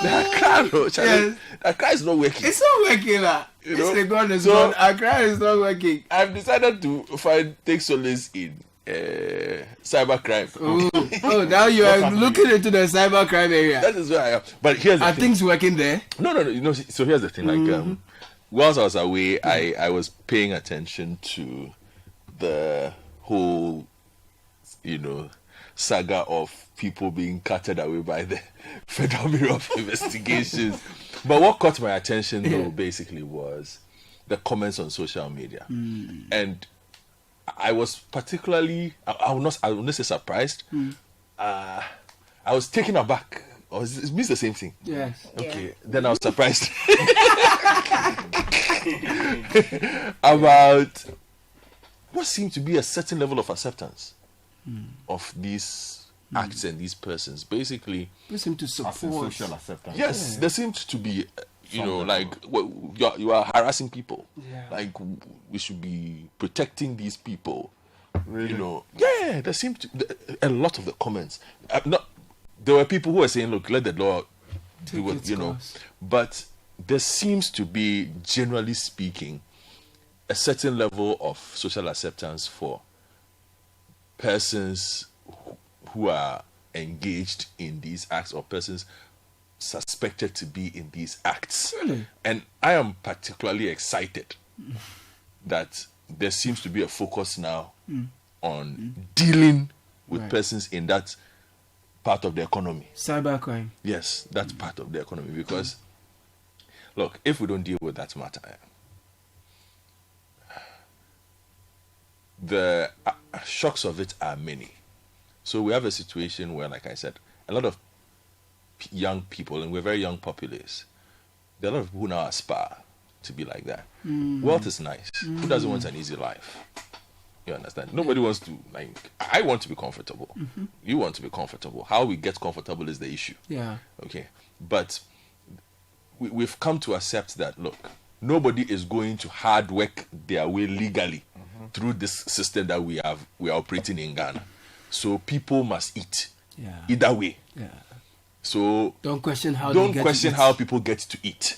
Accra is not working. It's not working, It's the gun is gone. Accra is not working. I've decided to take solace in cybercrime. Oh, now you are looking into the cybercrime area. That is where I am. But here's the thing. Are things working there? No. So here's the thing. Like, whilst I was away, I was paying attention to the whole, saga of people being carted away by the Federal Bureau of Investigations. But what caught my attention, though, basically was the comments on social media. And I was particularly, I will not say surprised. I was taken aback. It means the same thing. Yes. Okay. Then I was surprised about what seemed to be a certain level of acceptance of these acts and these persons. Basically, they seem to support social acceptance. Yes, there seemed to be, like you are harassing people. Yeah. Like we should be protecting these people. Really? There seemed to a lot of the comments. There were people who were saying, "Look, let the law do what course. But there seems to be, generally speaking, a certain level of social acceptance for persons who are engaged in these acts or persons suspected to be in these acts. Really? And I am particularly excited that there seems to be a focus now on dealing with persons in that part of the economy. Cybercrime. Yes, that's part of the economy. Because, look, if we don't deal with that matter, the shocks of it are many. So we have a situation where, like I said, a lot of young people, and we're very young populace, there are a lot of people who now aspire to be like that. Wealth is nice. Who doesn't want an easy life? You understand? Nobody wants to, I want to be comfortable. You want to be comfortable. How we get comfortable is the issue. Yeah. Okay. But we've come to accept that, look, nobody is going to hard work their way legally through this system that we are operating in Ghana. So people must eat. Yeah. Either way. Yeah. So don't question how people get to eat.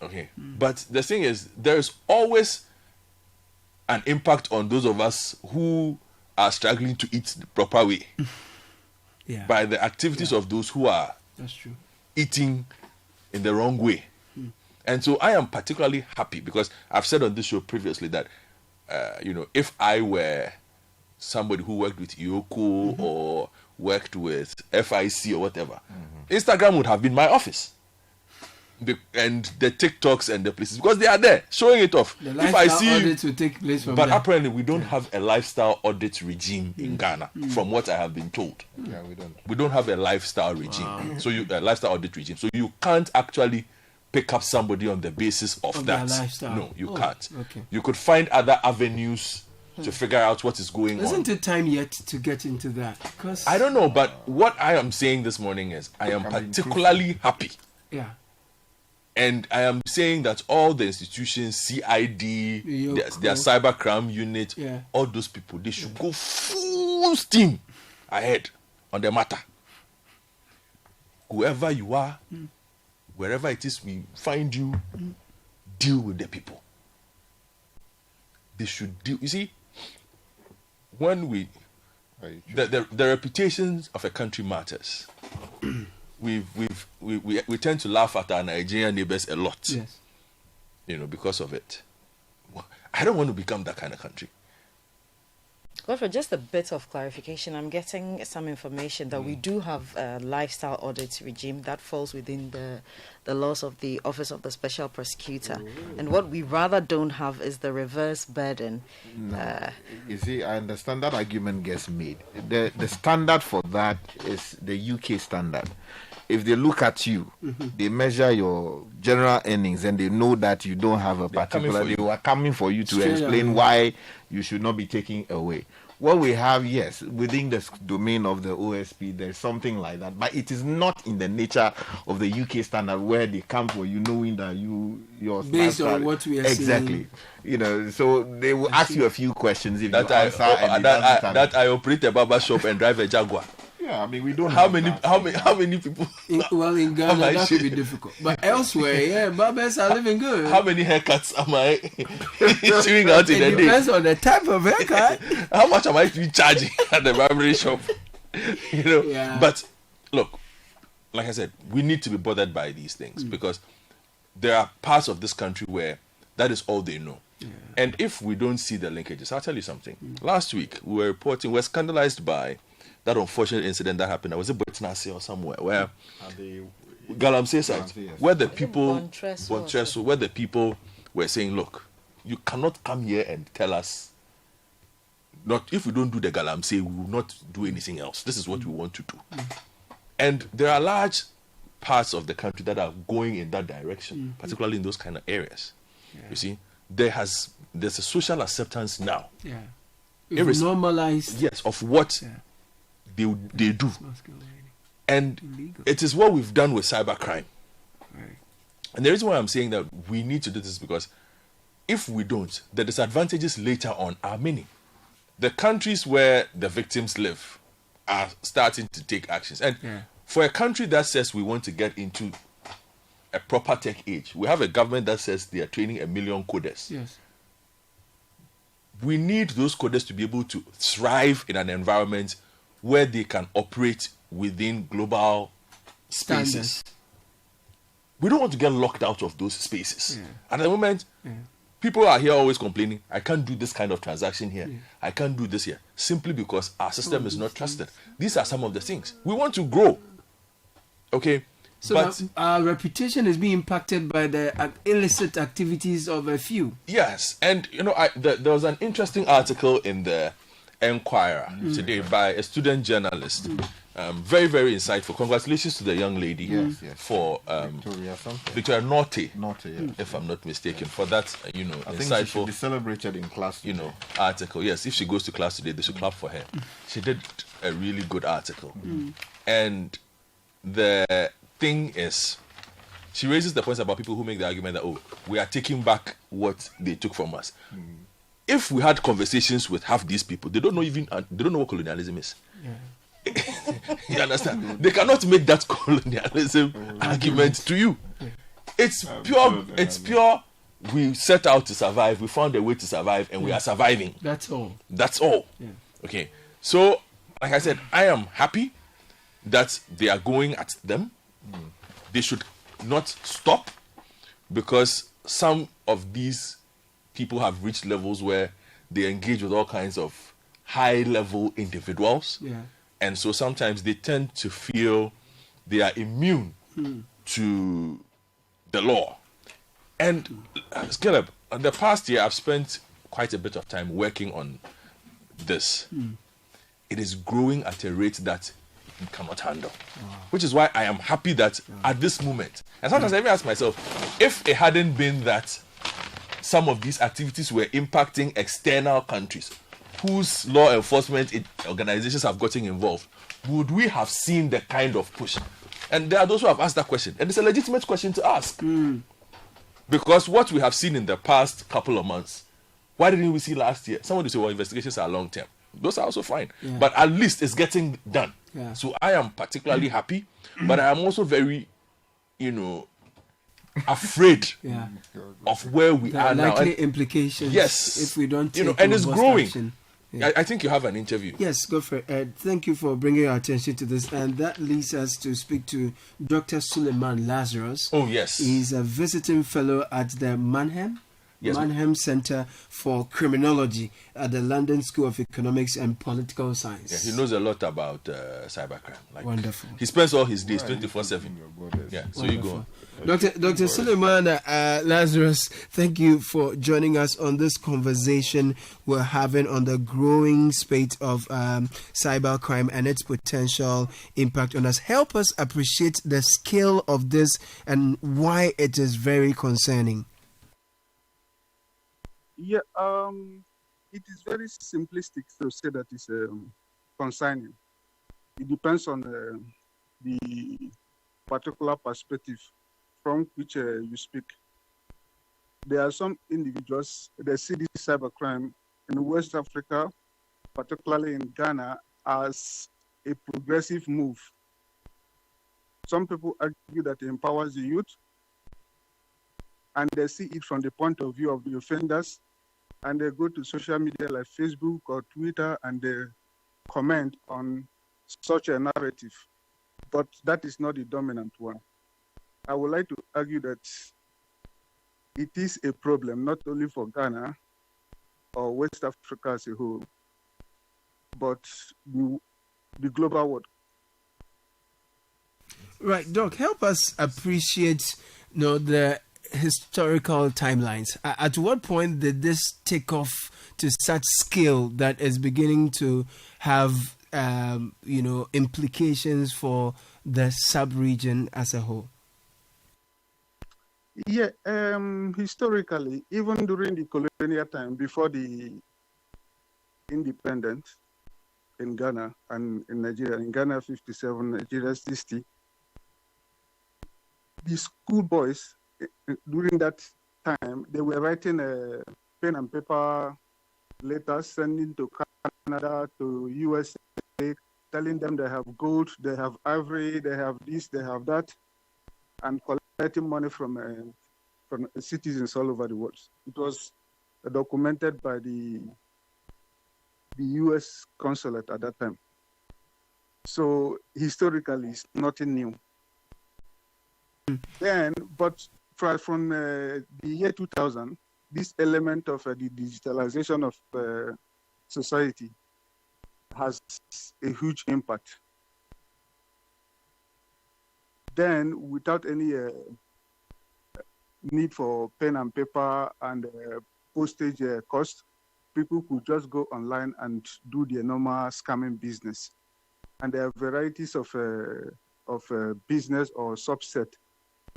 Okay. But the thing is, there is always an impact on those of us who are struggling to eat the proper way. By the activities of those who are eating in the wrong way. And so I am particularly happy because I've said on this show previously that, if I were somebody who worked with Yoko or worked with FIC or whatever, Instagram would have been my office. And the TikToks and the places, because they are there showing it off. The lifestyle audits will take place from but there. Apparently we don't have a lifestyle audit regime in Ghana, from what I have been told. Yeah, we don't. We don't have a lifestyle regime. So a lifestyle audit regime. So you can't actually pick up somebody on the basis of that. Their lifestyle. No, you can't. Okay. You could find other avenues to figure out what is going on. Isn't it time yet to get into that? Because I don't know, but what I am saying this morning is I am particularly happy. Yeah. And I am saying that all the institutions, CID, their cybercrime unit, all those people, they should go full steam ahead on the matter. Whoever you are, wherever it is we find you, deal with the people. They should deal. You see, when the reputation of a country matters. We tend to laugh at our Nigerian neighbors a lot. Yes. Because of it. I don't want to become that kind of country. Well, for just a bit of clarification, I'm getting some information that we do have a lifestyle audit regime that falls within the laws of the Office of the Special Prosecutor. And what we rather don't have is the reverse burden. No. You see, I understand that argument gets made. The standard for that is the UK standard. If they look at you, they measure your general earnings and they know that you don't have a particular... They are coming for you to explain why you should not be taken away. What we have, yes, within the domain of the OSP, there's something like that. But it is not in the nature of the UK standard where they come for you knowing that your... Based on what we are seeing. So they will ask you a few questions if that you answer. I operate a barber shop and drive a Jaguar. Yeah, I mean, we don't. How many people? In Ghana, that could be difficult. But elsewhere, yeah, barbers are living good. How many haircuts am I issuing out in a day? It depends on the type of haircut. How much am I charging at the barber shop? Yeah. But look, like I said, we need to be bothered by these things because there are parts of this country where that is all they know. Yeah. And if we don't see the linkages, I'll tell you something. Last week, we were scandalized by that unfortunate incident that happened. I was in Botnase or somewhere where Galamsey side, where the people, Bontresso, where the people were saying, look, you cannot come here and tell us, not if we don't do the Galamsey, we will not do anything else. This is what we want to do. And there are large parts of the country that are going in that direction, particularly in those kind of areas. Yeah. You see, there's a social acceptance now. Yeah. Normalized. Yes, of what they do. And it is what we've done with cybercrime. Right. And the reason why I'm saying that we need to do this is because if we don't, the disadvantages later on are many. The countries where the victims live are starting to take actions. And for a country that says we want to get into a proper tech age, we have a government that says they are training 1 million coders. Yes. We need those coders to be able to thrive in an environment where they can operate within global spaces. Standards. We don't want to get locked out of those spaces. At the moment, people are here always complaining, I can't do this kind of transaction here. I can't do this here. Simply because our system is not trusted. These are some of the things. We want to grow. Okay? So but our reputation is being impacted by the illicit activities of a few. Yes. And, there was an interesting article in the Enquirer today by a student journalist. Very, very insightful. Congratulations to the young lady for Victoria Norte, if I'm not mistaken, for that I think insightful. She should be celebrated in class today. Article. Yes, if she goes to class today, they should clap for her. She did a really good article, and the thing is, she raises the points about people who make the argument that we are taking back what they took from us. If we had conversations with half these people, they don't know what colonialism is. You understand? They cannot make that colonialism argument to you. It's pure. It's pure. We set out to survive. We found a way to survive, and we are surviving. That's all. That's all. Okay. So, like I said, I am happy that they are going at them. They should not stop, because some of these people have reached levels where they engage with all kinds of high-level individuals. And so sometimes they tend to feel they are immune to the law. And Caleb, in the past year, I've spent quite a bit of time working on this. It is growing at a rate that you cannot handle. Which is why I am happy that at this moment, and sometimes I even ask myself, if it hadn't been that some of these activities were impacting external countries whose law enforcement organizations have gotten involved, would we have seen the kind of push? And there are those who have asked that question, and it's a legitimate question to ask. Because what we have seen in the past couple of months, why didn't we see last year? Someone will say, well, investigations are long term. Those are also fine. But at least it's getting done. So I am particularly happy, but I am also very, afraid of where we are now. Likely implications. Yes. If we don't take and it's growing. Action. I think you have an interview. Yes, go for it. Thank you for bringing our attention to this. And that leads us to speak to Dr. Suleiman Lazarus. Oh, yes. He's a visiting fellow at the Mannheim Center for Criminology at the London School of Economics and Political Science. Yeah, he knows a lot about cybercrime. Wonderful. He spends all his days 24/7. Yeah, so you go on. Dr. Suleiman Lazarus, thank you for joining us on this conversation we're having on the growing spate of cybercrime and its potential impact on us. Help us appreciate the scale of this and why it is very concerning. Yeah, it is very simplistic to say that it's concerning. It depends on the particular perspective from which you speak. There are some individuals that see this cybercrime in West Africa, particularly in Ghana, as a progressive move. Some people argue that it empowers the youth, and they see it from the point of view of the offenders, and they go to social media like Facebook or Twitter and they comment on such a narrative. But that is not the dominant one. I would like to argue that it is a problem not only for Ghana or West Africa as a whole, but the global world. Right, Doc, help us appreciate the historical timelines. At what point did this take off to such scale that is beginning to have implications for the sub-region as a whole? Yeah, historically, even during the colonial time, before the independence in Ghana and in Nigeria, in Ghana 57, Nigeria 60, the schoolboys during that time, they were writing pen and paper letters, sending to Canada, to USA, telling them they have gold, they have ivory, they have this, they have that, and collecting money from citizens all over the world. It was documented by the US consulate at that time. So historically, it's nothing new. Then, but from the year 2000, this element of the digitalization of society has a huge impact. Then, without any need for pen and paper and postage cost, people could just go online and do their normal scamming business. And there are varieties of business or subset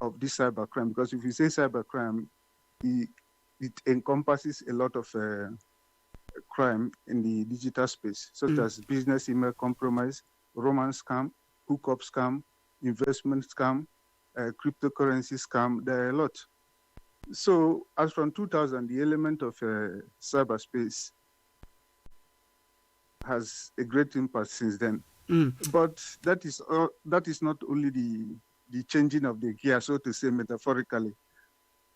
of this cybercrime, because if you say cybercrime, it encompasses a lot of crime in the digital space, such as business email compromise, romance scam, hookup scam, investment scam, cryptocurrency scam. There are a lot. So as from 2000, the element of cyberspace has a great impact since then. But that is not only the changing of the gear, so to say, metaphorically.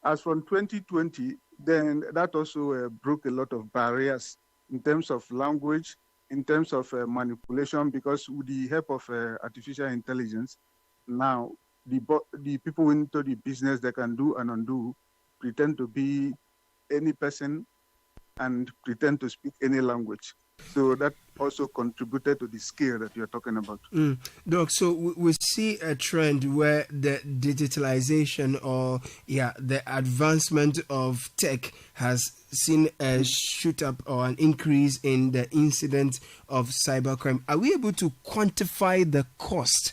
As from 2020, then that also broke a lot of barriers in terms of language, in terms of manipulation, because with the help of artificial intelligence, now the people into the business, they can do and undo, pretend to be any person and pretend to speak any language. So that also contributed to the scale that you're talking about. Doc, so we see a trend where the digitalization or the advancement of tech has seen a shoot up or an increase in the incident of cybercrime. Are we able to quantify the cost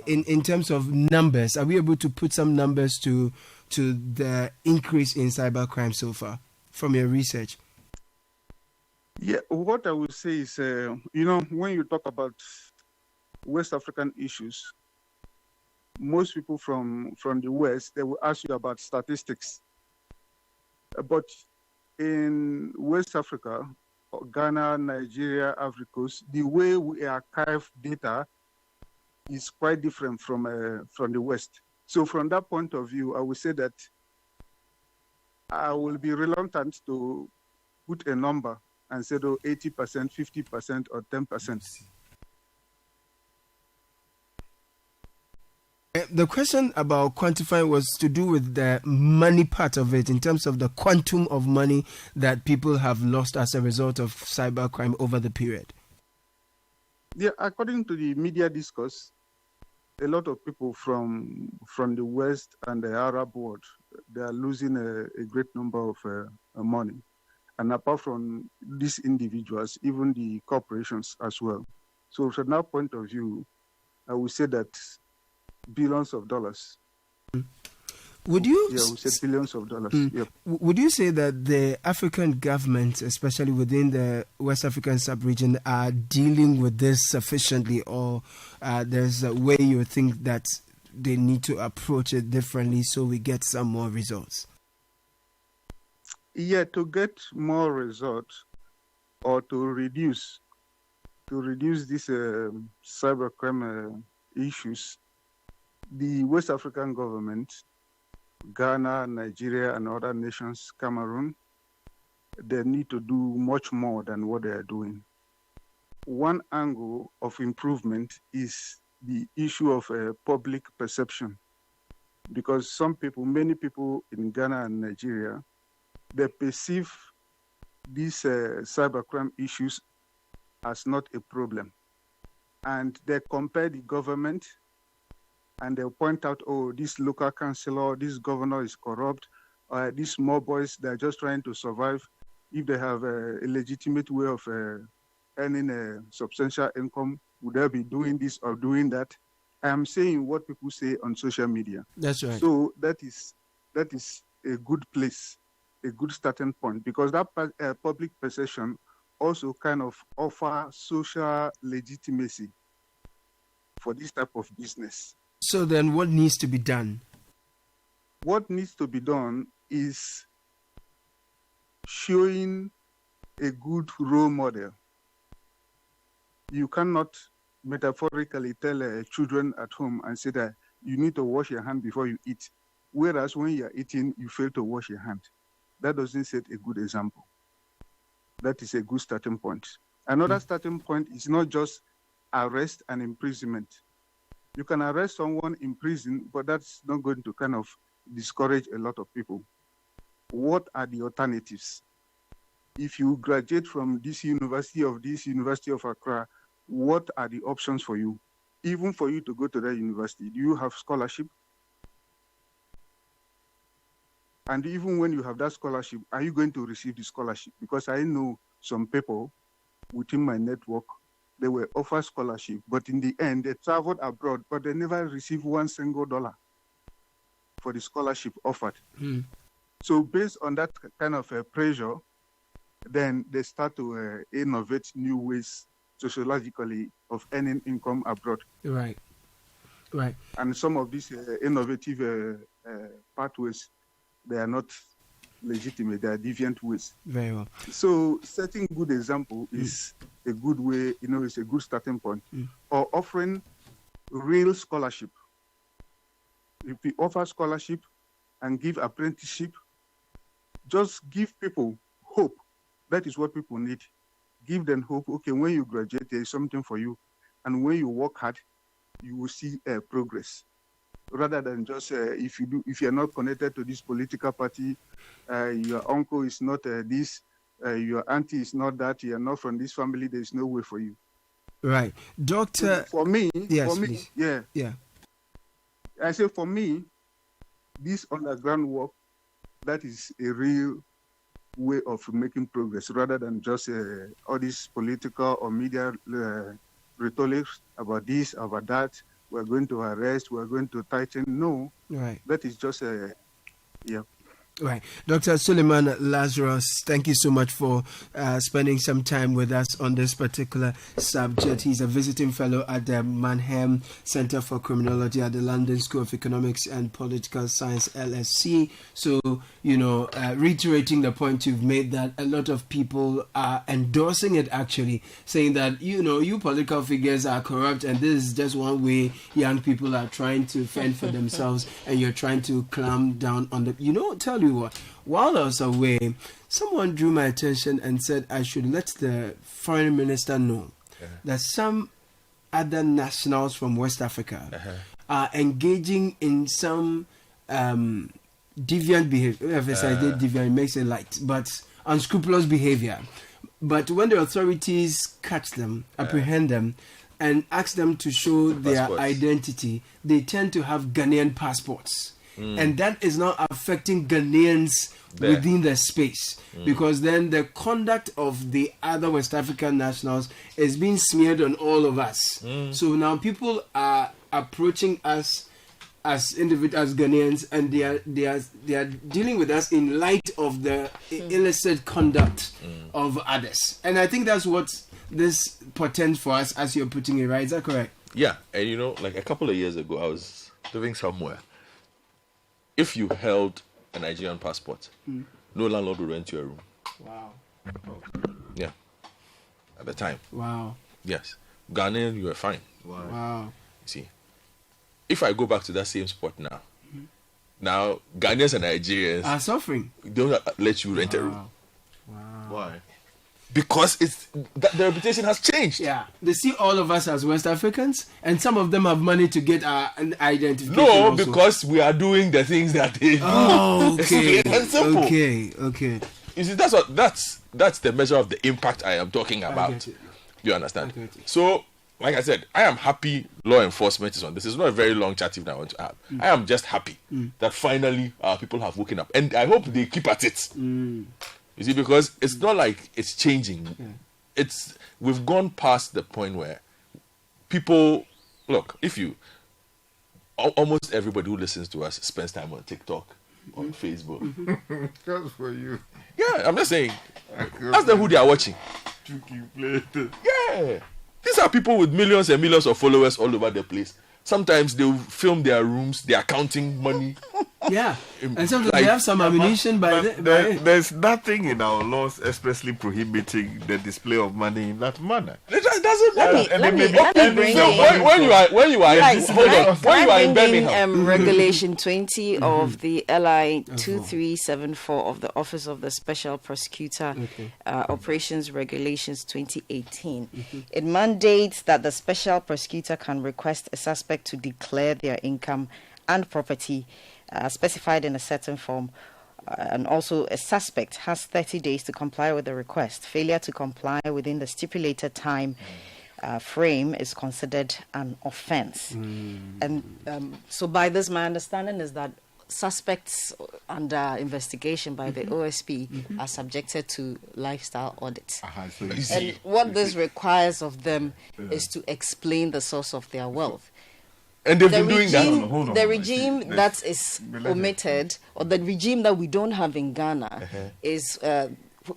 in terms of numbers? Are we able to put some numbers to the increase in cybercrime so far from your research? Yeah, what I would say is, when you talk about West African issues, most people from the West, they will ask you about statistics. But in West Africa, Ghana, Nigeria, Ivory Coast, the way we archive data is quite different from the West. So from that point of view, I would say that I will be reluctant to put a number and say, 80%, 50%, or 10%. The question about quantifying was to do with the money part of it, in terms of the quantum of money that people have lost as a result of cybercrime over the period. Yeah, according to the media discourse, a lot of people from the West and the Arab world, they are losing a great number of money. And apart from these individuals, even the corporations as well. So from that point of view, I would say that billions of dollars. Would you? Yeah, we say billions of dollars. Yep. Would you say that the African governments, especially within the West African sub-region, are dealing with this sufficiently, or there's a way you think that they need to approach it differently so we get some more results? Yeah, to get more results or to reduce to reduce these cybercrime issues, the West African government, Ghana, Nigeria, and other nations, Cameroon, they need to do much more than what they are doing. One angle of improvement is the issue of public perception, because many people in Ghana and Nigeria, they perceive these cybercrime issues as not a problem. And they compare the government and they'll point out, oh, this local councillor, this governor is corrupt, these small boys, they're just trying to survive. If they have a legitimate way of earning a substantial income, would they be doing this or doing that? I am saying what people say on social media. That's right. So that is a good place, a good starting point, because that public perception also kind of offer social legitimacy for this type of business. So then what needs to be done? What needs to be done is showing a good role model. You cannot metaphorically tell children at home and say that you need to wash your hand before you eat, whereas when you are eating, you fail to wash your hand. That doesn't set a good example. That is a good starting point. Another starting point is not just arrest and imprisonment. You can arrest someone in prison, but that's not going to kind of discourage a lot of people. What are the alternatives? If you graduate from this University of Accra, what are the options for you? Even for you to go to that university, do you have scholarship? And even when you have that scholarship, are you going to receive the scholarship? Because I know some people within my network, they were offered scholarship, but in the end, they traveled abroad, but they never received $1 single for the scholarship offered. So based on that kind of pressure, then they start to innovate new ways sociologically of earning income abroad. Right. And some of these innovative pathways, they are not legitimate, they are deviant ways. Very well. So setting good example is a good way, it's a good starting point. Or offering real scholarship. If we offer scholarship and give apprenticeship, just give people hope. That is what people need. Give them hope. Okay, when you graduate, there is something for you. And when you work hard, you will see progress. Rather than just if you are not connected to this political party, your uncle is not this, your auntie is not that, you are not from this family, there is no way for you. Right. Doctor... For me, please. Yeah. I say for me, this underground work, that is a real way of making progress, rather than just all this political or media rhetoric about this, about that. We're going to arrest, we're going to tighten. No, right. That is just Right. Dr. Suleiman Lazarus, thank you so much for spending some time with us on this particular subject. He's a visiting fellow at the Mannheim Center for Criminology at the London School of Economics and Political Science, LSE. So, reiterating the point you've made, that a lot of people are endorsing it, actually, saying that, you political figures are corrupt and this is just one way young people are trying to fend for themselves and you're trying to clamp down on the... tell you what, while I was away, someone drew my attention and said I should let the foreign minister know that some other nationals from West Africa are engaging in some deviant behavior. If I say deviant, it makes it light, but unscrupulous behavior. But when the authorities catch them, apprehend them, and ask them to show their identity, they tend to have Ghanaian passports. And that is not affecting Ghanaians within the space, because then the conduct of the other West African nationals is being smeared on all of us. So now people are approaching us as individuals, as Ghanaians, and they are dealing with us in light of the illicit conduct of others. And I think that's what this portends for us, as you're putting it, right? Is that correct? Yeah, and like a couple of years ago, I was living somewhere. If you held a Nigerian passport, no landlord will rent you a room. Wow. Yeah. At the time. Wow. Yes. Ghanaian, you are fine. Wow. See, if I go back to that same spot now, now Ghanaians and Nigerians Are suffering. don't let you rent a room Why? because the reputation has changed. Yeah, they see all of us as West Africans, and some of them have money to get our identification. No, also. because we are doing the things that they do. Oh, It's okay. plain and simple. Okay. You see, that's the measure of the impact I am talking about. get it. You understand? I get it. So, like I said, I am happy law enforcement is on this. It's not a very long chat even I want to have. I am just happy that finally our people have woken up, and I hope they keep at it. You see, because it's not like it's changing. We've gone past the point where people look. If you almost everybody who listens to us spends time on TikTok, on Facebook. Just for you. Yeah, I'm just saying. Ask them who they are watching. Yeah. These are people with millions and millions of followers all over the place. Sometimes they'll film their rooms, they are counting money. Yeah, and sometimes Like- they have some ammunition by There's nothing in our laws expressly prohibiting the display of money in that manner. It doesn't matter. Let me bring So in. when you are Guys, hold on, when you are in bring in Birmingham, Regulation 20 of the LI 2374 of the Office of the Special Prosecutor, Operations Regulations 2018. It mandates that the Special Prosecutor can request a suspect to declare their income and property specified in a certain form. And also, a suspect has 30 days to comply with the request. Failure to comply within the stipulated time frame is considered an offense. And so by this, my understanding is that suspects under investigation by the OSP are subjected to lifestyle audits. And what this requires of them is to explain the source of their wealth. and they've been doing that. Hold on. The regime that is omitted, or the regime that we don't have in Ghana, is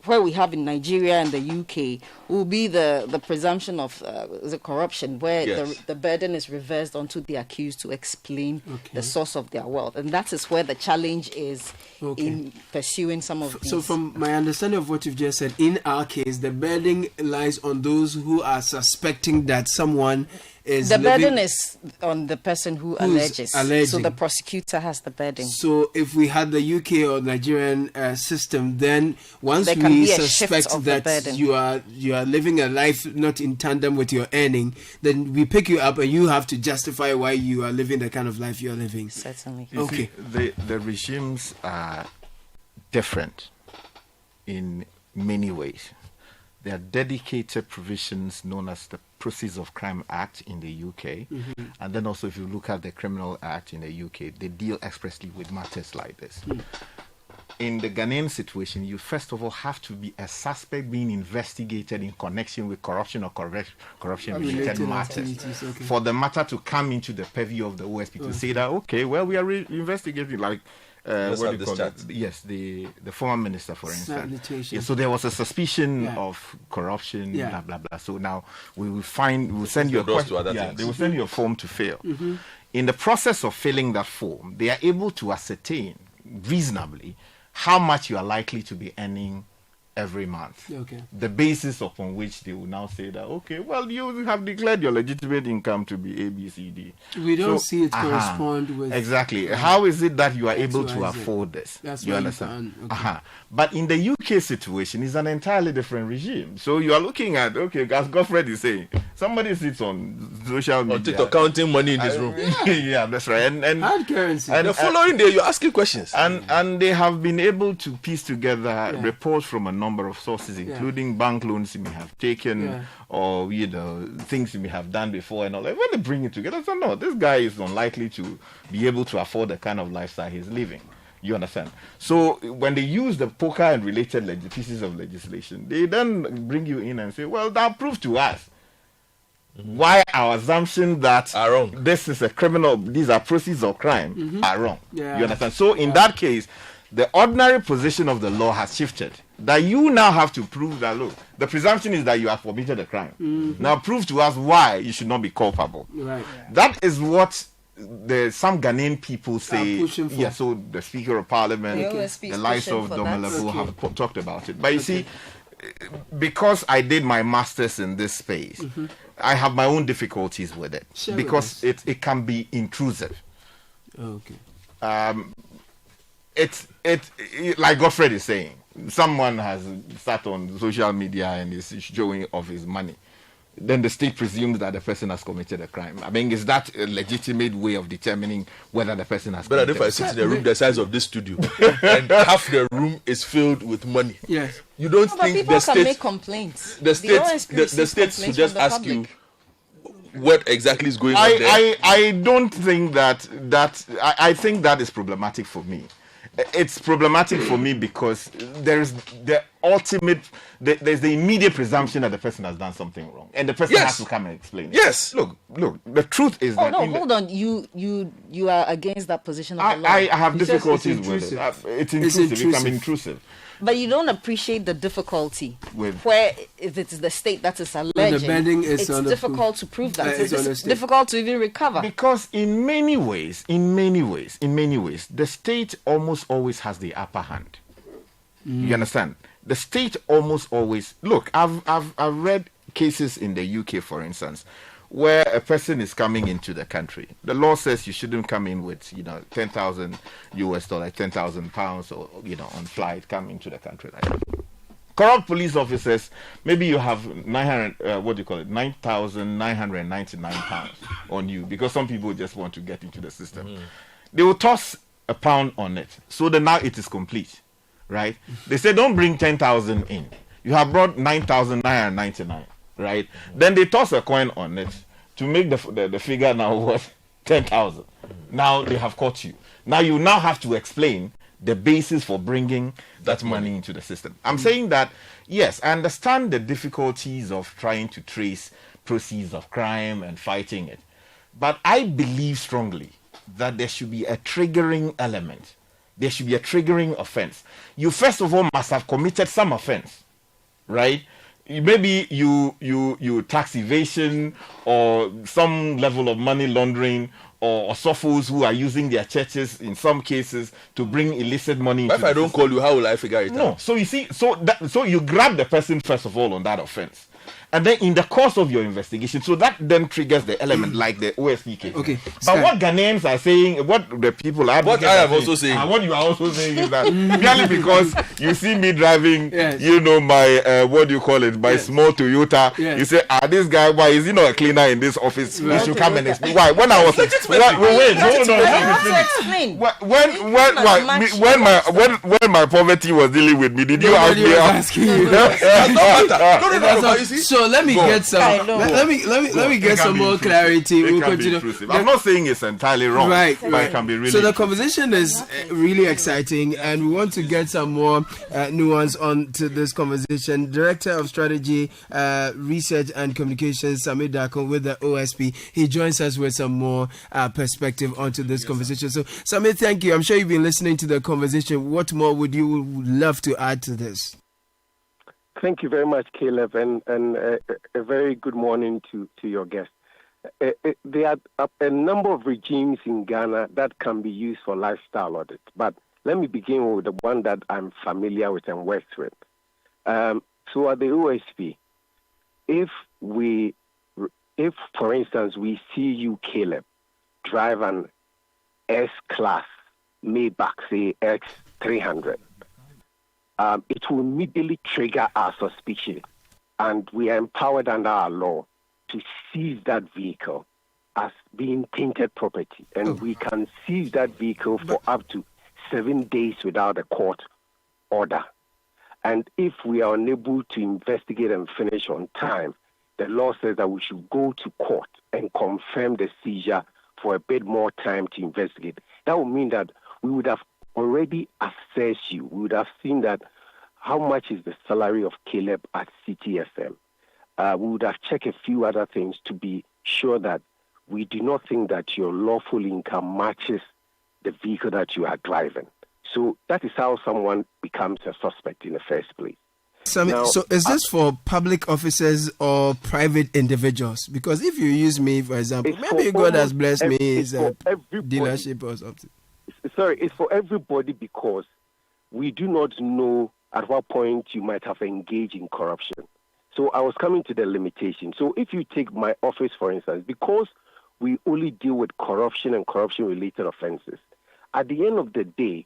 where we have in Nigeria and the UK, will be the presumption of the corruption, where Yes. the burden is reversed onto the accused to explain the source of their wealth. And that is where the challenge is in pursuing some of these. So from my understanding of what you've just said, in our case, the burden lies on those who are suspecting that someone is the living- burden is on the person who alleges. So alleging. the prosecutor has the burden. So if we had the UK or Nigerian system, then once There can we be a shift suspect of the that burden. you are living a life not in tandem with your earning, then we pick you up and you have to justify why you are living the kind of life you are living. Certainly. You Okay. see, the regimes are different in many ways. There are dedicated provisions known as the Proceeds of Crime Act in the UK. And then also, if you look at the Criminal Act in the UK, they deal expressly with matters like this. In the Ghanaian situation, you first of all have to be a suspect being investigated in connection with corruption or corruption-related Related matters. activities, okay. For the matter to come into the purview of the OSP to say that, okay, well, we are investigating, like, Let's what have do you this call it? chat. Yes, the former minister, for instance. Sanitation. Yeah, so there was a suspicion Yeah. of corruption, Yeah. blah blah blah. So now we will send you a doors to question. other Yeah, things. they will send you a form to fill. In the process of filling that form, they are able to ascertain reasonably how much you are likely to be earning every month. Okay. The basis upon which they will now say that, okay, well, you have declared your legitimate income to be A, B, C, D. We don't So, see it correspond with Exactly. How is it that you are able to Y, Z. afford this? That's you why you understand? can, okay. But in the UK situation, it's an entirely different regime. So you are looking at, okay, as Godfred is saying, somebody sits on social media. On TikTok, counting money in this room. Yeah, that's right. And hard currency. and- The following day, you're asking questions. and they have been able to piece together reports from a number of sources, including bank loans you may have taken or things you may have done before and all that. When they bring it together, so no, this guy is unlikely to be able to afford the kind of lifestyle he's living. You understand? So when they use the poker and related pieces of legislation, they then bring you in and say, well, that proves to us why our assumption that Are wrong. this is a criminal, these are proceeds of crime, are wrong. Yeah. You understand? So in that case, the ordinary position of the law has shifted. That you now have to prove that, look, the presumption is that you have committed a crime. Now prove to us why you should not be culpable. Right. That is what some Ghanaian people say. pushing for. Yeah, so the Speaker of Parliament, The OSP the is likes pushing of for Dom that. Levo have talked about it. But you see, because I did my master's in this space, I have my own difficulties with it because it can be intrusive. Okay. It's like Godfred is saying. Someone has sat on social media and is showing off his money. Then the state presumes that the person has committed a crime. I mean, is that a legitimate way of determining whether the person has committed a crime? But if I sit in a room the size of this studio and half the room is filled with money, yes, you don't But think people the can state, make complaints. the state, OSP the receives state should complaints just from the ask you public. what exactly is going on there? I don't think that I think that is problematic for me. It's problematic for me because there's the there's the immediate presumption that the person has done something wrong, and the person has to come and explain it. Yes. Look. The truth is that. Oh no, hold on. You are against that position of the law. I have He says difficulties it's with it. intrusive. It's intrusive. It can intrusive. be intrusive. But you don't appreciate the difficulty With- where if it is the state that is alleging, bedding is it's on the difficult to prove that. it's on the It's state. difficult to even recover. Because in many ways, the state almost always has the upper hand. You understand? The state almost always look. I've read cases in the UK, for instance, where a person is coming into the country. The law says you shouldn't come in with $10,000 US, £10,000, or on flight come into the country like that. Corrupt police officers, maybe you have £9,999 on you because some people just want to get into the system. They will toss a pound on it, so that now it is complete, right? They say don't bring 10,000 in. You have brought 9,999, right? Then they toss a coin on it to make the figure now worth 10,000. Now they have caught you. Now you now have to explain the basis for bringing that money into the system. I'm saying that, yes, I understand the difficulties of trying to trace proceeds of crime and fighting it. But I believe strongly that there should be a triggering element. There should be a triggering offense. You first of all must have committed some offense, right? Maybe you tax evasion or some level of money laundering or sophos who are using their churches in some cases to bring illicit money into If I don't call you, how will I figure it out? No. So you see, so you grab the person first of all on that offense. And then in the course of your investigation, so that then triggers the element like the OSP case. Okay. But what Ghanaians are saying, what the people are What I am also saying. what you are also saying is that merely because you see me driving, Yes. my my small Toyota, Yes. you say, this guy, why is he not a cleaner in this office? Right. You should come and explain. Why? When I was wait, hold on, let me finish. When my poverty was dealing with me, did you ask Nobody me? was asking you. No, but you see, So let me get some. I know. Let me get It can some be more intrusive. clarity. It We'll can be continue. intrusive. I'm not saying it's entirely wrong, Right, but right. it can be really So the intrusive. conversation is really exciting, and we want to get some more nuance on to this conversation. Director of Strategy, Research and Communications, Samir Dako with the OSP. He joins us with some more perspective onto this conversation. So, Samir, thank you. I'm sure you've been listening to the conversation. What more would you love to add to this? Thank you very much, Caleb, and a very good morning to your guest. There are a number of regimes in Ghana that can be used for lifestyle audit, but let me begin with the one that I'm familiar with and worked with. So at the OSP, if for instance we see you, Caleb, drive an S-Class Maybach, say X300, it will immediately trigger our suspicion, and we are empowered under our law to seize that vehicle as being tainted property, and we can seize that vehicle for up to 7 days without a court order. And if we are unable to investigate and finish on time, the law says that we should go to court and confirm the seizure for a bit more time to investigate. That would mean that we would have already assessed you. We would have seen that how much is the salary of Caleb at CTFM. We would have checked a few other things to be sure that we do not think that your lawful income matches the vehicle that you are driving. So that is how someone becomes a suspect in the first place. Now, so is this for public officers or private individuals? Because if you use me, for example, maybe God has blessed me, it's a dealership or something. Sorry, it's for everybody because we do not know at what point you might have engaged in corruption. So I was coming to the limitation. So if you take my office, for instance, because we only deal with corruption and corruption-related offenses, at the end of the day,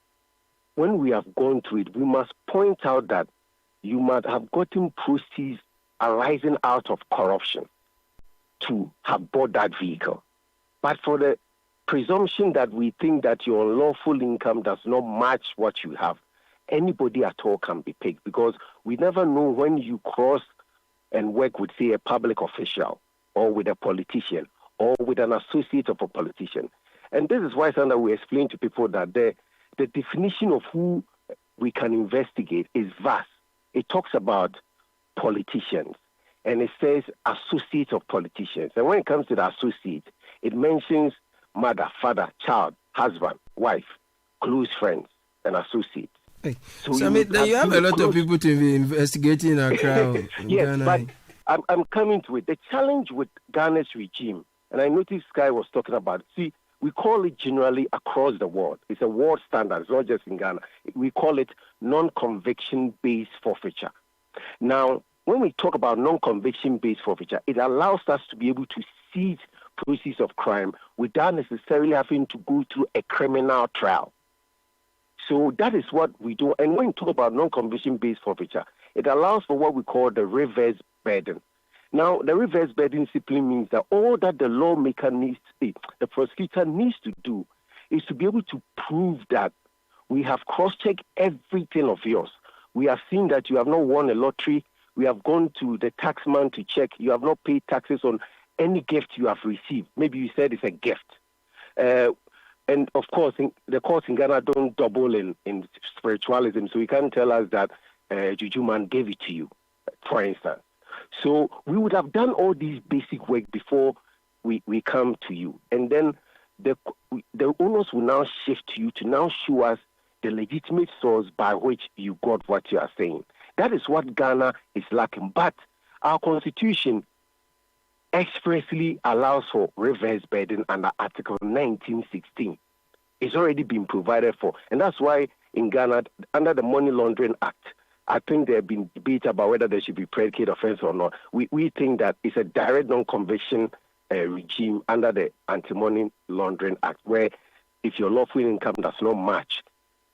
when we have gone through it, we must point out that you might have gotten proceeds arising out of corruption to have bought that vehicle. But for the presumption that we think that your unlawful income does not match what you have, anybody at all can be picked, because we never know when you cross and work with, say, a public official or with a politician or with an associate of a politician. And this is why, Sandra, we explain to people that the definition of who we can investigate is vast. It talks about politicians, and it says associates of politicians. And when it comes to the associate, it mentions mother, father, child, husband, wife, close friends, and associates. Hey. So you have a lot of people to be investigating our crowd. Yes, Ghana. but I'm coming to it. The challenge with Ghana's regime, and I noticed Sky was talking about it. See, we call it generally across the world. It's a world standard. It's not just in Ghana. We call it non-conviction-based forfeiture. Now, when we talk about non-conviction-based forfeiture, it allows us to be able to seize proceeds of crime without necessarily having to go through a criminal trial. So that is what we do. And when we talk about non-conviction-based forfeiture, it allows for what we call the reverse burden. Now, the reverse burden simply means that all that the lawmaker needs to, the prosecutor needs to do, is to be able to prove that we have cross-checked everything of yours. We have seen that you have not won a lottery. We have gone to the taxman to check. You have not paid taxes on any gift you have received. Maybe you said it's a gift. And of course, the courts in Ghana don't double in spiritualism, so you can't tell us that Juju man gave it to you, for instance. So we would have done all these basic work before we come to you. And then the onus will now shift to you to now show us the legitimate source by which you got what you are saying. That is what Ghana is lacking. But our constitution expressly allows for reverse burden under Article 1916. It's already been provided for. And that's why in Ghana, under the Money Laundering Act, I think there have been debates about whether there should be predicate offense or not. We think that it's a direct non-conviction regime under the Anti-Money Laundering Act, where if your lawful income does not match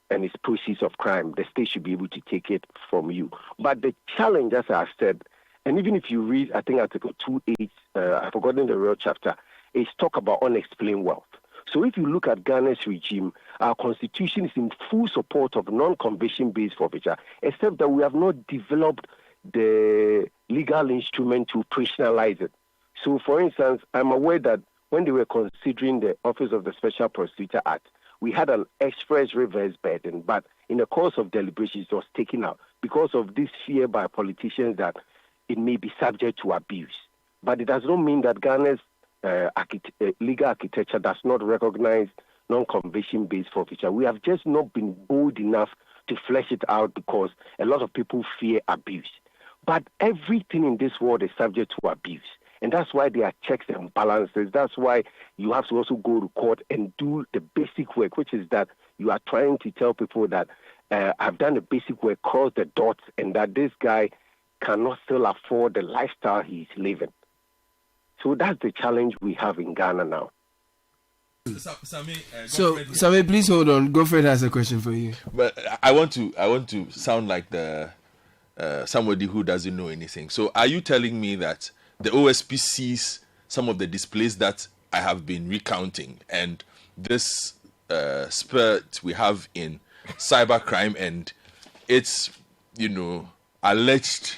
and it's proceeds of crime, the state should be able to take it from you. But the challenge, as I said, and even if you read, I think Article 2.8, I've forgotten the real chapter, is talk about unexplained wealth. So if you look at Ghana's regime, our constitution is in full support of non-conviction-based forfeiture, except that we have not developed the legal instrument to operationalize it. So, for instance, I'm aware that when they were considering the Office of the Special Prosecutor Act, we had an express reverse burden, but in the course of deliberations, it was taken out because of this fear by politicians that it may be subject to abuse. But it does not mean that Ghana's legal architecture does not recognize non-conviction-based forfeiture. We have just not been bold enough to flesh it out because a lot of people fear abuse. But everything in this world is subject to abuse. And that's why there are checks and balances. That's why you have to also go to court and do the basic work, which is that you are trying to tell people that I've done the basic work, cross the dots, and that this guy cannot still afford the lifestyle he's living. So that's the challenge we have in Ghana now. Sami, please hold on. Godfred has a question for you. But I want to sound like the somebody who doesn't know anything. So are you telling me that the OSP sees some of the displays that I have been recounting, and this spirit we have in cybercrime and its, alleged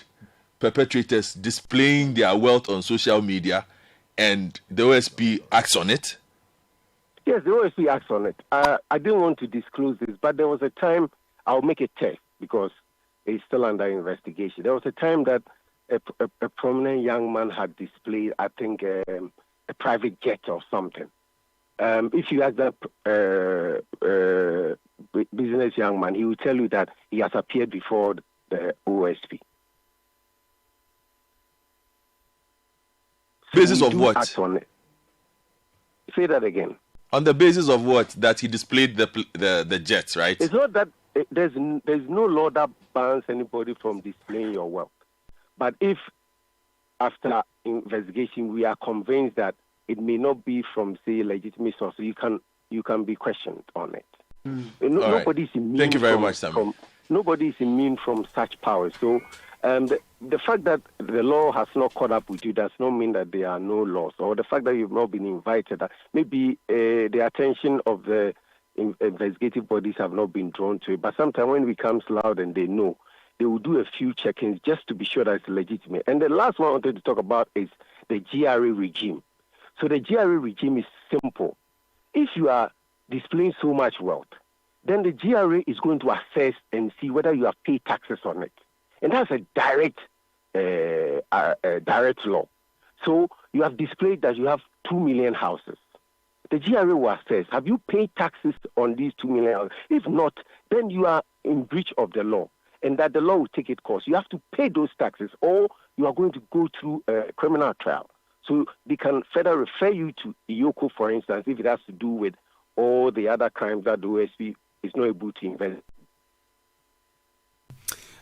perpetrators displaying their wealth on social media, and the OSP acts on it? Yes, the OSP acts on it. I didn't want to disclose this, but there was a time, I'll make a test because it's still under investigation. There was a time that a prominent young man had displayed, I think, a private jet or something. If you ask that business young man, he will tell you that he has appeared before the OSP. So basis of what? Act on it. Say that again. On the basis of what? That he displayed the jets, right? It's not that there's no law that bans anybody from displaying your wealth. But if after investigation we are convinced that it may not be from, say, legitimate source, you can be questioned on it. Nobody's immune. Thank you very much, Sam. Nobody is immune from such powers. So the fact that the law has not caught up with you does not mean that there are no laws, or the fact that you've not been invited. Maybe the attention of the investigative bodies have not been drawn to it. But sometimes when it becomes loud and they know, they will do a few check-ins just to be sure that it's legitimate. And the last one I wanted to talk about is the GRA regime. So the GRA regime is simple. If you are displaying so much wealth, then the GRA is going to assess and see whether you have paid taxes on it. And that's a direct law. So you have displayed that you have 2 million houses. The GRA will assess, have you paid taxes on these 2 million houses? If not, then you are in breach of the law, and that the law will take its course. You have to pay those taxes, or you are going to go through a criminal trial. So they can further refer you to IOCO, for instance, if it has to do with all the other crimes that the OSP is not able to investigate.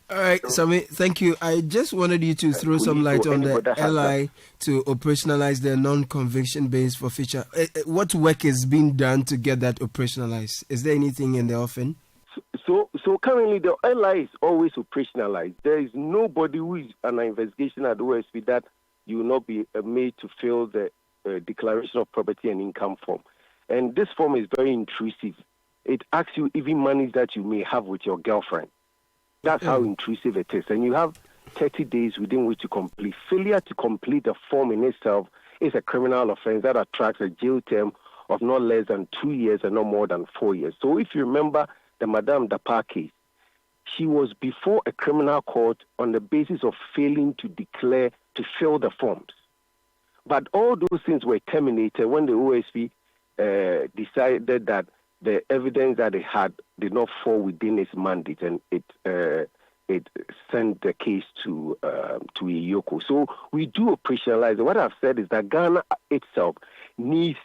All right, Sammy, thank you. I just wanted you to throw some light on the LI to operationalize the non-conviction based forfeiture. What work is being done to get that operationalized? Is there anything in the offing? So currently the LI is always operationalized. There is nobody who is an investigation at the OSP that you will not be made to fill the declaration of property and income form. And this form is very intrusive. It asks you even money that you may have with your girlfriend. That's how intrusive it is. And you have 30 days within which to complete. Failure to complete the form in itself is a criminal offense that attracts a jail term of not less than 2 years and not more than 4 years. So if you remember the Madame Dapar case, she was before a criminal court on the basis of failing to declare to fill the forms. But all those things were terminated when the OSP decided that the evidence that it had did not fall within its mandate, and it sent the case to IOCO. So we do operationalize it. What I've said is that Ghana itself needs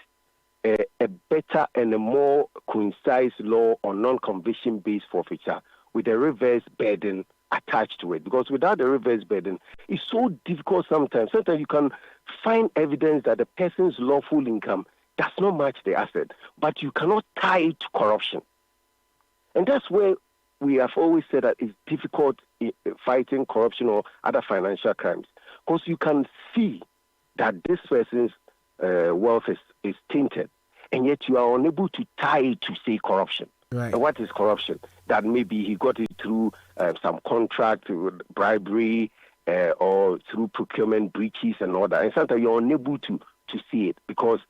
a better and a more concise law on non-conviction based forfeiture with a reverse burden attached to it. Because without the reverse burden, it's so difficult sometimes. Sometimes you can find evidence that the person's lawful income does not match the asset, but you cannot tie it to corruption. And that's where we have always said that it's difficult fighting corruption or other financial crimes, because you can see that this person's wealth is tainted, and yet you are unable to tie it to, say, corruption. Right. And what is corruption? That maybe he got it through some contract, bribery, or through procurement breaches and all that. And sometimes you're unable to see it, because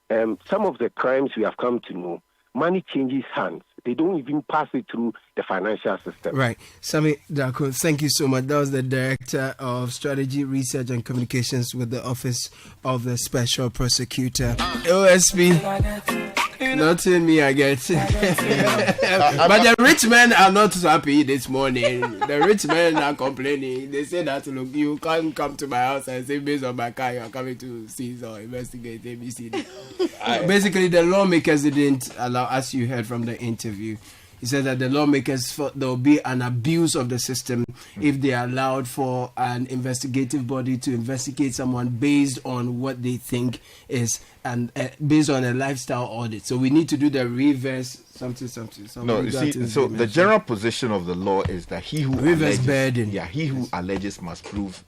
some of the crimes we have come to know, money changes hands. They don't even pass it through the financial system. Right. Sammy Darko, thank you so much. That was the Director of Strategy, Research and Communications with the Office of the Special Prosecutor. OSP. Not in me, I get. But the rich men are not happy this morning. The rich men are complaining. They say that, look, you can't come to my house and say, based on my car, you are coming to seize or investigate ABCD. Basically, the lawmakers didn't allow, as you heard from the interview, he said that the lawmakers thought there will be an abuse of the system if they allowed for an investigative body to investigate someone based on what they think is, and based on a lifestyle audit. So we need to do the reverse something. No, you see, so the general position of the law is that he who reverse alleges, burden. Yeah, he who alleges must prove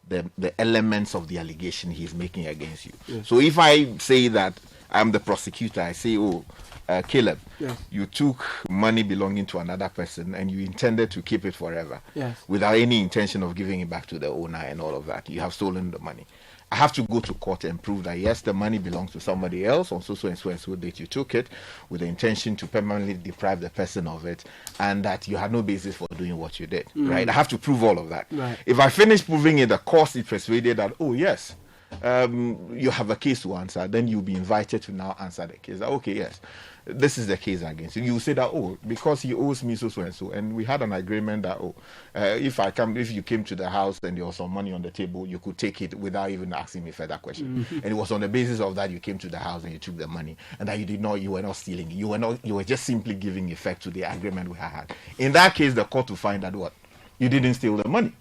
the elements of the allegation he's making against you. Yes. So if I say that I'm the prosecutor, I say, Caleb, Yes. you took money belonging to another person and you intended to keep it forever, Yes. without any intention of giving it back to the owner and all of that. You have stolen the money. I have to go to court and prove that, yes, the money belongs to somebody else on so and so date you took it with the intention to permanently deprive the person of it, and that you had no basis for doing what you did, right? I have to prove all of that. Right. If I finish proving it, the court is persuaded that, oh, yes, you have a case to answer, then you'll be invited to now answer the case. Okay, yes, this is the case against you. You say that, oh, because he owes me so and so, and we had an agreement that, if you came to the house and there was some money on the table, you could take it without even asking me further questions. And it was on the basis of that you came to the house and you took the money, and that you were not stealing. You were just simply giving effect to the agreement we had. In that case, the court will find that what? You didn't steal the money.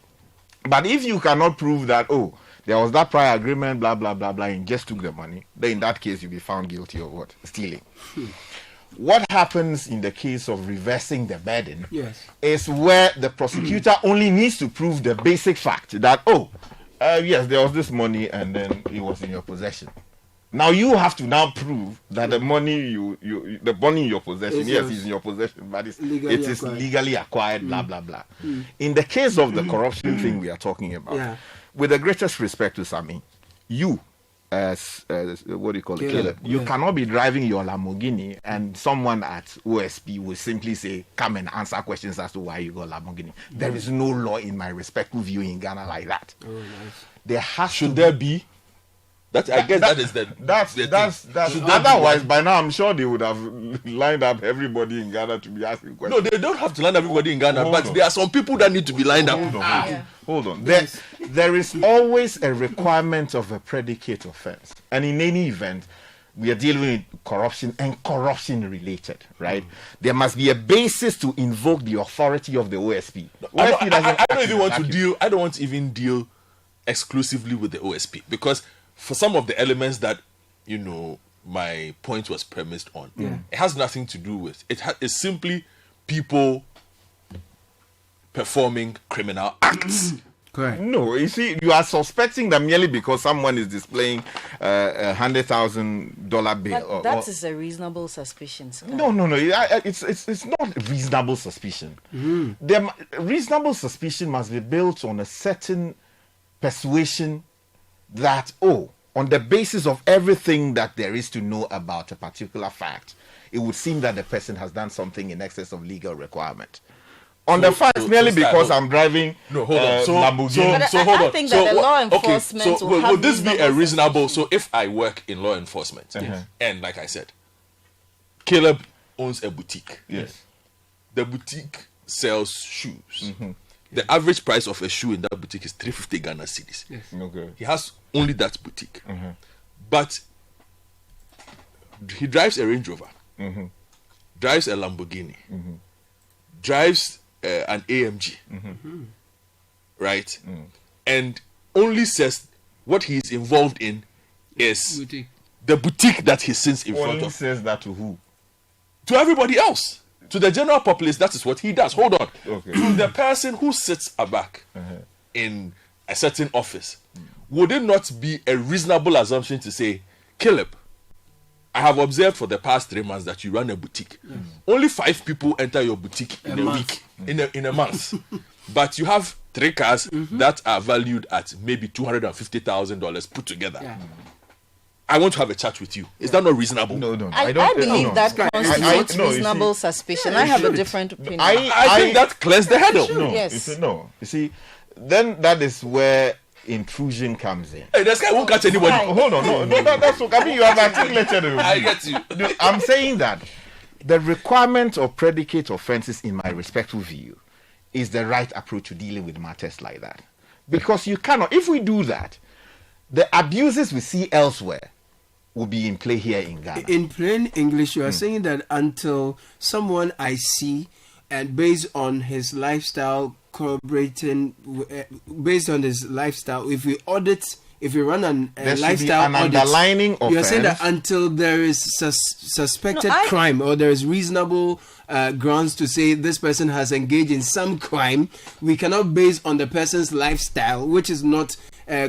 But if you cannot prove that, oh, there was that prior agreement, blah, blah, blah, blah, and just took the money, then in that case, you'll be found guilty of what? Stealing. What happens in the case of reversing the burden is where the prosecutor only needs to prove the basic fact that, yes, there was this money and then it was in your possession. Now you have to now prove that the money the money in your possession, is in your possession, but it is legally acquired, blah, blah, blah. In the case of the corruption thing we are talking about, with the greatest respect to Sami, you, as what do you call it, Caleb, you cannot be driving your Lamborghini and someone at OSP will simply say, come and answer questions as to why you got Lamborghini. There is no law in my respectful view in Ghana like that. Oh, nice. There has Should there be? I guess that is that's otherwise by now I'm sure they would have lined up everybody in Ghana to be asking questions. No, they don't have to line everybody in Ghana, but there are some people that need to be lined up. Hold on. There is always a requirement of a predicate offense, and in any event, we are dealing with corruption and corruption related, right? There must be a basis to invoke the authority of the OSP. I don't want to even deal exclusively with the OSP, because for some of the elements that my point was premised on, it has nothing to do with it's simply people performing criminal acts. Correct. No, you see, you are suspecting that merely because someone is displaying $100,000 bill. That is a reasonable suspicion. No. It's not reasonable suspicion. The reasonable suspicion must be built on a certain persuasion that, on the basis of everything that there is to know about a particular fact, it would seem that the person has done something in excess of legal requirement. The facts, merely because I'm driving Lamborghini. So hold on. I think that the law enforcement would this be a reasonable? So if I work in law enforcement, and like I said, Caleb owns a boutique. Yes. The boutique sells shoes. The average price of a shoe in that boutique is 350 Ghana cedis. Yes. Okay. He has only that boutique. But he drives a Range Rover, drives a Lamborghini, drives an AMG, right? And only says what he is involved in is the boutique that he sits in front of. Only says that to who? To everybody else. To the general populace, that is what he does. Hold on. Okay. To the person who sits aback in a certain office, would it not be a reasonable assumption to say, Caleb, I have observed for the past 3 months that you run a boutique. Only 5 people enter your boutique in a week, in a month. But you have 3 cars that are valued at maybe $250,000 put together. I want to have a chat with you. Is that not reasonable? No. I believe that constitutes reasonable suspicion. I have a different opinion. I think that clears the hurdle. Yes. You see, then that is where intrusion comes in. Hey, this guy won't catch anybody. Hold on, no, that's okay. I mean, you have articulated it. I get you. I'm saying that the requirement of predicate offenses, in my respectful view, is the right approach to dealing with matters like that. Because you cannot, if we do that, the abuses we see elsewhere will be in play here in Ghana. In plain English, you are saying that until someone I see, and based on his lifestyle, corroborating, based on his lifestyle, if we run a lifestyle audit, underlining offense. You're saying that until there is suspected crime, or there is reasonable grounds to say this person has engaged in some crime, we cannot base on the person's lifestyle, which is not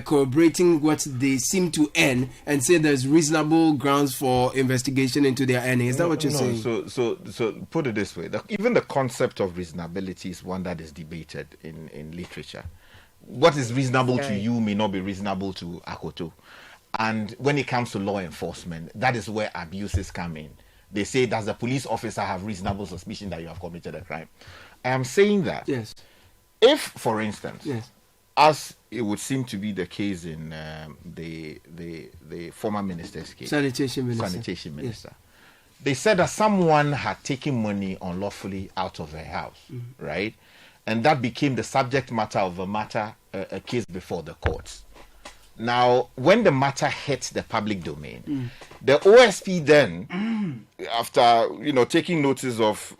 corroborating what they seem to earn, and say there's reasonable grounds for investigation into their earning. Is that what you're saying? So put it this way: even the concept of reasonability is one that is debated in literature. What is reasonable to you may not be reasonable to Akoto. And when it comes to law enforcement, that is where abuses come in. They say, does the police officer have reasonable suspicion that you have committed a crime? I am saying that if, for instance, as it would seem to be the case in the former minister's case, Sanitation Minister. Yes. They said that someone had taken money unlawfully out of her house, right? And that became the subject matter of a case before the courts. Now, when the matter hit the public domain, the OSP then, after taking notice of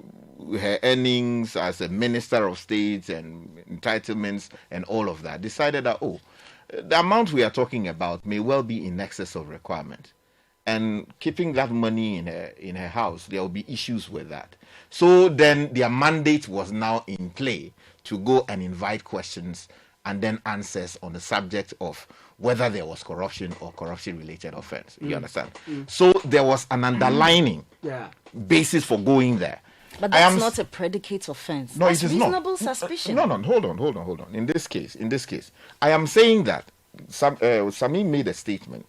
her earnings as a minister of state and entitlements and all of that, decided that the amount we are talking about may well be in excess of requirement, and keeping that money in her house, there will be issues with that. So then their mandate was now in play to go and invite questions and then answers on the subject of whether there was corruption or corruption-related offense. You understand? So there was an underlining basis for going there. But that's not a predicate offense. No, that's it is reasonable not. Suspicion. No, hold on. In this case, I am saying that Sami made a statement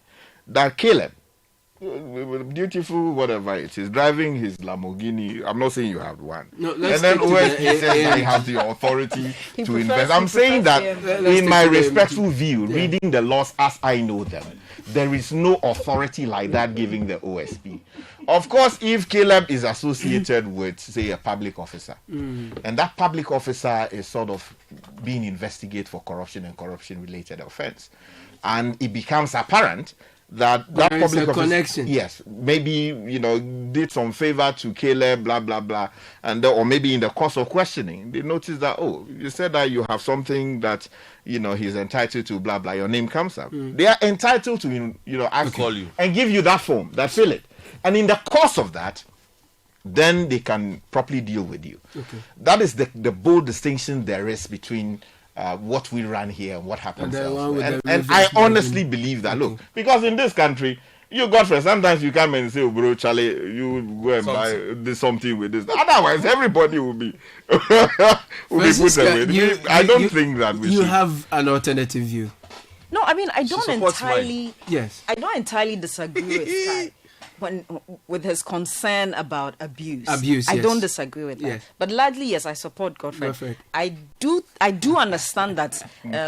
that Caleb, beautiful, whatever it is, driving his Lamborghini. I'm not saying you have one. No, and then OSP says that he has the authority to invest. I'm saying that in my respectful view, reading the laws as I know them, there is no authority like that giving the OSP. Of course, if Caleb is associated with, say, a public officer, and that public officer is sort of being investigated for corruption and corruption-related offense, and it becomes apparent that public officer, connection. Yes, maybe did some favor to Caleb, blah blah blah, and or maybe in the course of questioning, they notice that you said that you have something that he's entitled to, blah blah. Your name comes up. They are entitled to ask call you and give you that form, that fill it, and in the course of that, then they can properly deal with you. Okay. That is the bold distinction there is between what we run here and what happens elsewhere. And I honestly believe that, look, because in this country, you Godfrey, sometimes you come and say, oh, bro, Charlie, you go and buy something with this. Otherwise, everybody will be, put away. I don't think that we should. Have an alternative view. No, I mean, I don't entirely disagree with Sky with his concern about abuse. I don't disagree with that. Yes. But largely, yes, I support Godfrey. I do understand that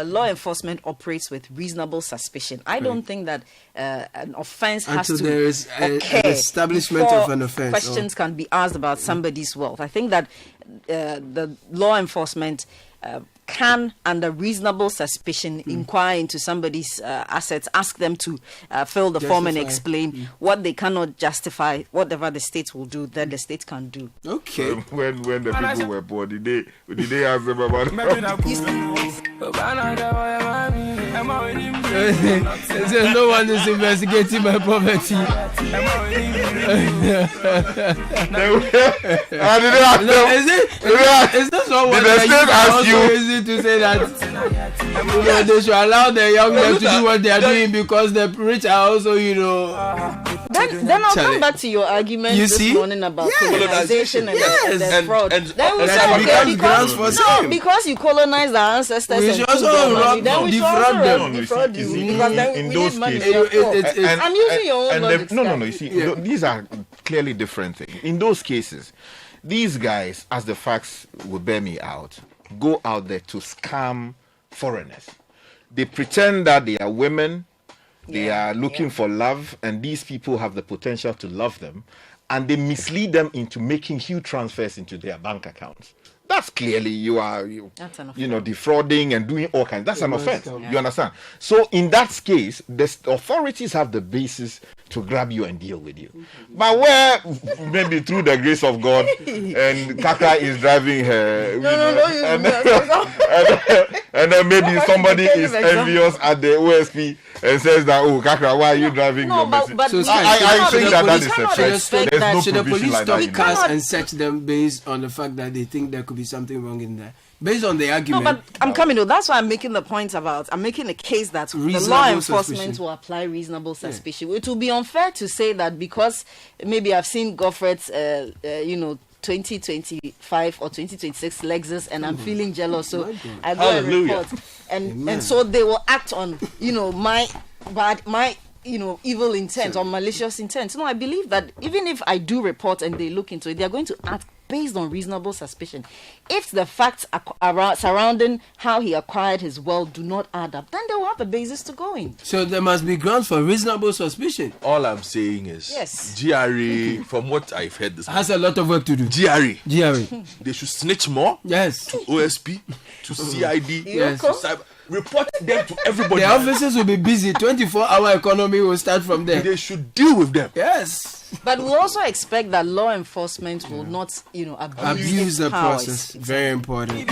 law enforcement operates with reasonable suspicion. I don't think that an offense has to there is an establishment of an offense. Questions can be asked about somebody's wealth. I think that the law enforcement can, under reasonable suspicion, inquire into somebody's assets, ask them to fill the form and explain what they cannot justify. Whatever the state will do, then the state can do. Okay. When the people were poor, did they ask them about no one is investigating my poverty. Is this what ask you? To say that they should allow the young men to do what they are doing because the rich are also, Then I'll come back to your argument this morning about colonization and fraud. Then we say, because you colonized our ancestors and took their money, then we should also defraud you. In those cases, I'm using your own logic. No. You see, these are clearly different things. In those cases, these guys, as the facts will bear me out, go out there to scam foreigners. They pretend that they are women, they are looking for love, and these people have the potential to love them, and they mislead them into making huge transfers into their bank accounts. That's clearly you are defrauding and doing all kinds. That's an offense. You understand? So in that case, the authorities have the basis to grab you and deal with you. But where maybe through the grace of God and Kaka is driving her, and then maybe somebody is envious at the OSP and says that, oh, Kaka, why are you driving your message? So I think that is a threat. There's no should the provision police like that. stop cars and search them based on the fact that they think there could be something wrong in there? Based on the argument. No, but I'm coming to. That's why I'm making the point about. I'm making a case that the law enforcement will apply reasonable suspicion. It will be unfair to say that because maybe I've seen Goffred's, 2025 or 2026 Lexus, and I'm feeling jealous, so I go and report, and so they will act on my evil intent or malicious intent. No, I believe that even if I do report and they look into it, they are going to act based on reasonable suspicion. If the facts surrounding how he acquired his wealth do not add up, then they will have a basis to go in. So there must be grounds for reasonable suspicion. All I'm saying is, Yes. GRA, from what I've heard this Has a lot of work to do. GRA, They should snitch more Yes. to OSP, to CID, Yes. to cyber. Report them to everybody. The officers will be busy. 24-hour economy will start from there. They should deal with them. Yes. But we also expect that law enforcement will not, abuse Abuse its the powers. process. Very important.